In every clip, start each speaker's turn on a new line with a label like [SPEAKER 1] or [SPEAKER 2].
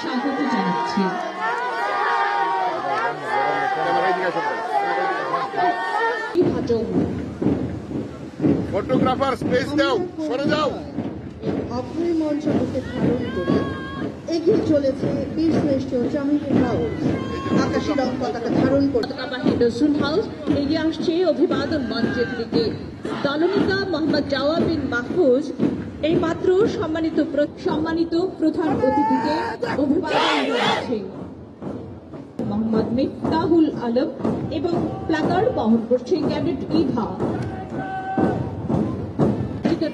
[SPEAKER 1] স্বাগত জানাচ্ছি।
[SPEAKER 2] Photographer space দাও, সরে যাও।
[SPEAKER 3] অভয় মঞ্চকে ধারণ করে এগিয়ে চলেছে বীরশ্রেষ্ঠ জাহাঙ্গীর হাউস। আকাশী রং পতাকা ধারণ করে
[SPEAKER 1] নজরুল হাউস এগিয়ে আসছে অভিবাদন মঞ্চের দিকে। দলনেতা মোহাম্মদ জাওয়াদ বিন মাহফুজ এই মাত্র সম্মানিত প্রধান অতিথিকে অভিবাদন জানাচ্ছেন। মোহাম্মদ মিফতাহুল আলম এবং প্লাকার্ড বহন করছেন ক্যাডেট ইভা।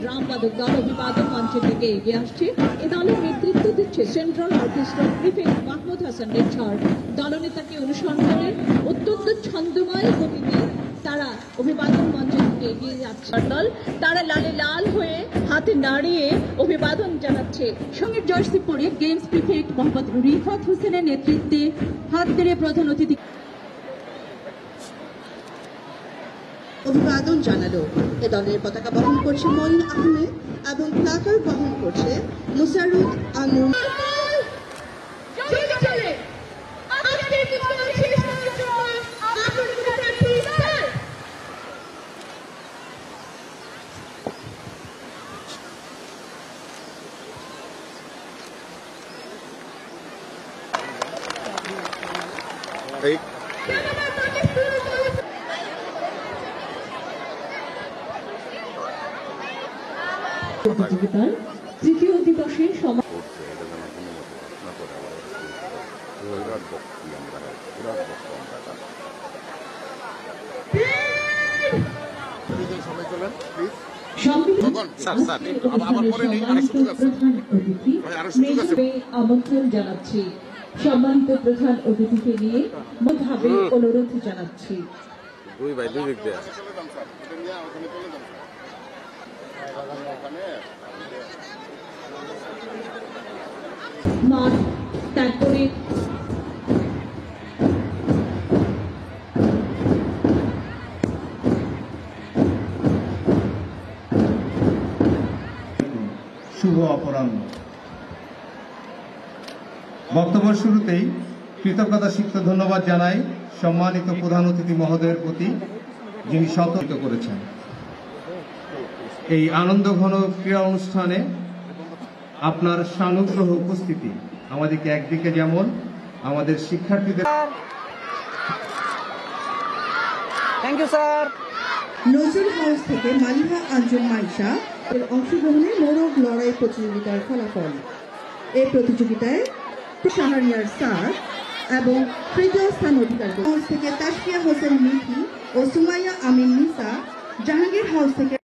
[SPEAKER 1] ড্রাম বাদক দল অভিবাদন মঞ্চের দিকে এগিয়ে আসছে। এ দলের নেতৃত্ব দিচ্ছে সেন্ট্রাল অর্কেস্ট্রার প্রিফেক্ট মাহমুদ হাসান রেছার। দলনেতাকে অনুসরণ করে অত্যন্ত ছন্দময় গতিতে তারা অভিবাদন মঞ্চের দিকে এগিয়ে যাচ্ছে। দল তারা লালে লাল হয়ে হাতে নাড়িয়ে অভিবাদন জানাচ্ছে। সঙ্গে জার্সি পরে গেমস প্রিফেক্ট মোহাম্মদ রিফাত হোসেনের নেতৃত্বে হাত নেড়ে প্রধান অতিথি
[SPEAKER 3] অভিবাদন জানালো। এ দলের পতাকা বহন করছে মঈন আহমেদ এবং প্লাকার্ড বহন করছে মুসারুদ আনুর।
[SPEAKER 1] প্রতিযোগিতার তৃতীয় দিবসে আমন্ত্রণ জানাচ্ছি। সম্মানিত প্রধান অতিথিকে নিয়ে ভাবে অনুরোধ জানাচ্ছি। মাঠ তারপরে
[SPEAKER 4] শুভ অপরাহ্ন। বক্তব্য শুরুতেই কৃতজ্ঞতা সিক্ত ধন্যবাদ জানাই সম্মানিত প্রধান অতিথি মহোদয়ের প্রতি, যিনি সতর্ক করেছেন। এই আনন্দঘন ক্রীড়া অনুষ্ঠানে আপনার সানুগ্রহ উপস্থিতি আমাদেরকে একদিকে যেমন আমাদের শিক্ষার্থীদের
[SPEAKER 5] thank you sir.
[SPEAKER 3] Nazrul house থেকে মালিহা আঞ্জুম মাইশা এর অংশগ্রহণে মোরগ লড়াই প্রতিযোগিতার ফলাফল। এই প্রতিযোগিতায় শাহরিয়ার স্যার এবং তৃতীয় স্থান অধিকার হাউস থেকে তাসফিয়া হোসেন মিঠি ও সুমাইয়া আমিন নিসা, জাহাঙ্গীর হাউস থেকে